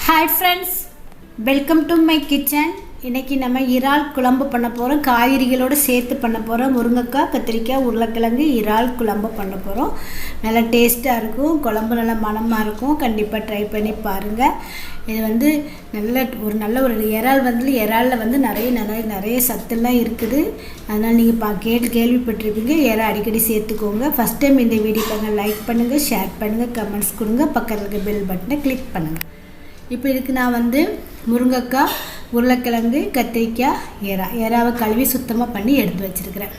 Hi friends, welcome to my kitchen. இன்றைக்கி நம்ம இறால் குழம்பு பண்ண போகிறோம். காய்கறிகளோடு சேர்த்து பண்ண போகிறோம். முருங்கைக்காய், கத்திரிக்காய், உருளைக்கிழங்கு இறால் குழம்பு பண்ண போகிறோம். நல்லா டேஸ்ட்டாக இருக்கும். குழம்பு நல்லா மணமாக இருக்கும். கண்டிப்பாக ட்ரை பண்ணி பாருங்கள். இது நல்ல ஒரு இறாலில் நிறைய சத்துலாம் இருக்குது. அதனால் நீங்கள் கேள்விப்பட்டிருப்பீங்க. இறா அடிக்கடி சேர்த்துக்கோங்க. ஃபஸ்ட் டைம் இந்த வீடியோ பாருங்கள், லைக் பண்ணுங்கள், ஷேர் பண்ணுங்கள், கமெண்ட்ஸ் கொடுங்க, பக்கத்தில் இருக்க பெல் பட்டனை கிளிக் பண்ணுங்கள். இப்போ இதுக்கு நான் முருங்கைக்காய், உருளைக்கிழங்கு, கத்திரிக்காய், எறாவை கழுவி சுத்தமாக பண்ணி எடுத்து வச்சுருக்கிறேன்.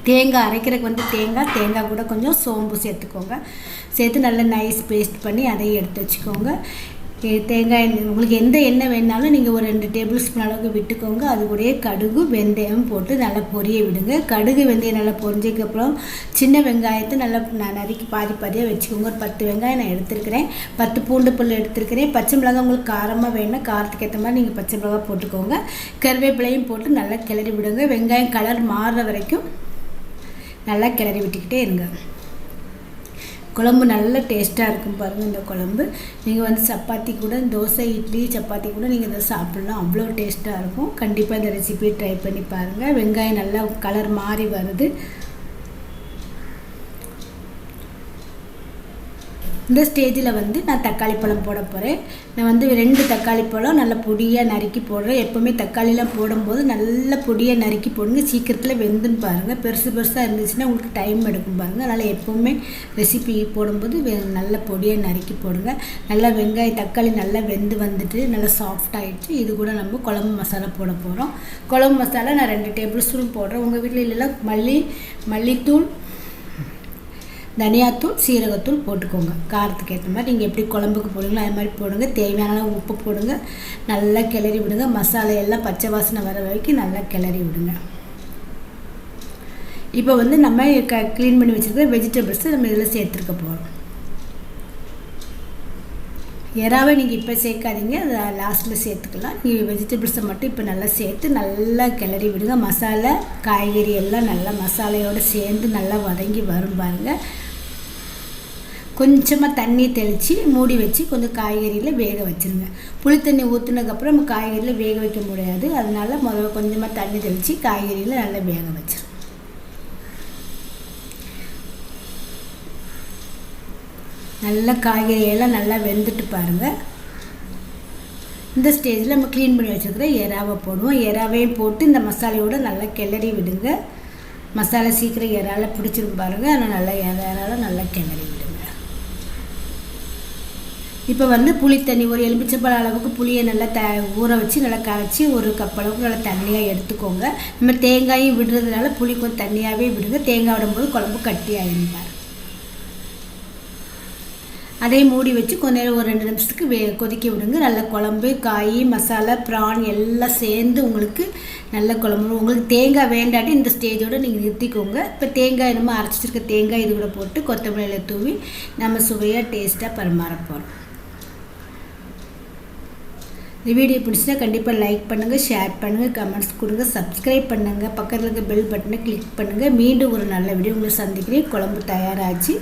தேங்காய் அரைக்கிறதுக்கு தேங்காய் கூட கொஞ்சம் சோம்பு சேர்த்துக்கோங்க. சேர்த்து நல்லா நைஸ் பேஸ்ட் பண்ணி அதையும் எடுத்து வச்சுக்கோங்க. தேங்காய் உங்களுக்கு எந்த எண்ணெய் வேணாலும் நீங்கள் ஒரு 2 டேபிள் ஸ்பூன் அளவுக்கு விட்டுக்கோங்க. அது கூடயே கடுகு, வெந்தயம் போட்டு நல்லா பொரிய விடுங்க. கடுகு, வெந்தயம் நல்லா பொரிஞ்சதுக்கப்புறம் சின்ன வெங்காயத்தை நல்லா நறுக்கி பாதியாக வச்சுக்கோங்க. ஒரு 10 வெங்காயம் நான் எடுத்துருக்கிறேன். 10 பூண்டு பல் எடுத்துருக்கிறேன். பச்சை மிளகாய் உங்களுக்கு காரமாக வேணும்னா காரத்துக்கு ஏற்ற மாதிரி நீங்கள் பச்சை மிளகாய் போட்டுக்கோங்க. கருவேப்பிலையும் போட்டு நல்லா கிளறி விடுங்க. வெங்காயம் கலர் மாறுற வரைக்கும் நல்லா கிளறி விட்டுக்கிட்டே இருங்க. குழம்பு நல்ல டேஸ்ட்டாக இருக்கும் பாருங்கள். இந்த குழம்பு நீங்கள் சப்பாத்தி கூட, தோசை, இட்லி, சப்பாத்தி கூட நீங்கள் இதை சாப்பிட்லாம். அவ்வளோ டேஸ்ட்டாக இருக்கும். கண்டிப்பாக இந்த ரெசிபியை ட்ரை பண்ணி பாருங்கள். வெங்காயம் நல்லா கலர் மாறி வருது. இந்த ஸ்டேஜில் நான் தக்காளி பழம் போட போகிறேன். நான் 2 தக்காளி பழம் நல்லா பொடியாக நறுக்கி போடுறேன். எப்போவுமே தக்காளிலாம் போடும்போது நல்ல பொடியாக நறுக்கி போடுங்க. சீக்கிரத்தில் வெந்துன்னு பாருங்கள். பெருசாக இருந்துச்சுன்னா உங்களுக்கு டைம் எடுக்கும் பாருங்கள். அதனால் எப்போவுமே ரெசிபி போடும்போது நல்ல பொடியாக நறுக்கி போடுங்க. நல்லா தக்காளி நல்லா வெந்து வந்துட்டு நல்லா சாஃப்ட் ஆகிடுச்சு. இது கூட நம்ம குழம்பு மசாலா போட போகிறோம். குழம்பு மசாலா நான் 2 டேபிள் ஸ்பூன் போடுறேன். உங்கள் வீட்டில் இல்லைன்னா மல்லித்தூள், தனியாத்தூள், சீரகத்தூள் போட்டுக்கோங்க. காரத்துக்கு ஏற்ற மாதிரி நீங்கள் எப்படி குழம்புக்கு போடுங்களோ அது மாதிரி போடுங்க. தேவையான உப்பு போடுங்க. நல்லா கிளறி விடுங்க. மசாலையெல்லாம் பச்சை வாசனை வர வரைக்கும் நல்லா கிளறி விடுங்க. இப்போ நம்ம க்ளீன் பண்ணி வச்சுருக்க வெஜிடபிள்ஸை நம்ம இதில் சேர்த்துருக்க போகிறோம். எறாவை நீங்கள் இப்போ சேர்க்காதீங்க, அதை லாஸ்ட்டில் சேர்த்துக்கலாம். நீங்கள் வெஜிடபிள்ஸை மட்டும் இப்போ நல்லா சேர்த்து நல்லா கிளறி விடுங்க. மசாலா, காய்கறி எல்லாம் நல்லா மசாலையோடு சேர்ந்து நல்லா வதங்கி வரும் பாருங்கள். கொஞ்சமாக தண்ணி தெளித்து மூடி வச்சு கொஞ்சம் காய்கறியில் வேக வச்சுருங்க. புளி தண்ணி ஊற்றுனதுக்கப்புறம் நம்ம காய்கறியில் வேக வைக்க முடியாது. அதனால் முதல்ல கொஞ்சமாக தண்ணி தெளித்து காய்கறியில் நல்லா வேக வச்சிருங்க. நல்லா காய்கறியெல்லாம் நல்லா வெந்துட்டு பாருங்கள். இந்த ஸ்டேஜில் நம்ம க்ளீன் பண்ணி வச்சுருக்கிற எறாவை போடுவோம். எறாவையும் போட்டு இந்த மசாலையோடு நல்லா கிளறி விடுங்க. மசாலா சீக்கிரம் எறால பிடிச்சிரும் பாருங்கள். ஆனால் நல்லா எறால நல்லா கிளறி விடுங்க. இப்போ புளி தண்ணி, ஒரு எலுமிச்சம்பழம் அளவுக்கு புளியை நல்லா ஊற வச்சு நல்லா கரைச்சி ஒரு கப் அளவுக்கு நல்லா தண்ணியாக எடுத்துக்கோங்க. நம்ம தேங்காயும் விடுறதுனால புளி கொஞ்சம் தண்ணியாகவே விடுங்க. தேங்காய் விடும்போது குழம்பு கட்டி ஆகிடுப்பார். அதையும் மூடி வச்சு கொஞ்ச நேரம் ஒரு 2 நிமிஷத்துக்கு கொதிக்க விடுங்க. நல்ல குழம்பு, காய், மசாலா, ப்ரான் எல்லாம் சேர்ந்து உங்களுக்கு நல்ல குழம்பு. உங்களுக்கு தேங்காய் வேண்டாட்டி இந்த ஸ்டேஜோடு நீங்கள் நிறுத்திக்கோங்க. இப்போ தேங்காய் நம்ம அரைச்சிருக்க தேங்காய் இது கூட போட்டு கொத்தமல்லியில் தூவி நம்ம சுவையாக டேஸ்ட்டாக பரிமாற போகிறோம். இந்த வீடியோ பிடிச்சினா கண்டிப்பாக லைக் பண்ணுங்கள், ஷேர் பண்ணுங்கள், கமெண்ட்ஸ் கொடுங்க, சப்ஸ்கிரைப் பண்ணுங்கள், பக்கத்தில் இருக்க பெல் பட்டனை கிளிக் பண்ணுங்கள். மீண்டும் ஒரு நல்ல வீடியோ உங்களை சந்திக்கிறேன். குழம்பு தயாராச்சு.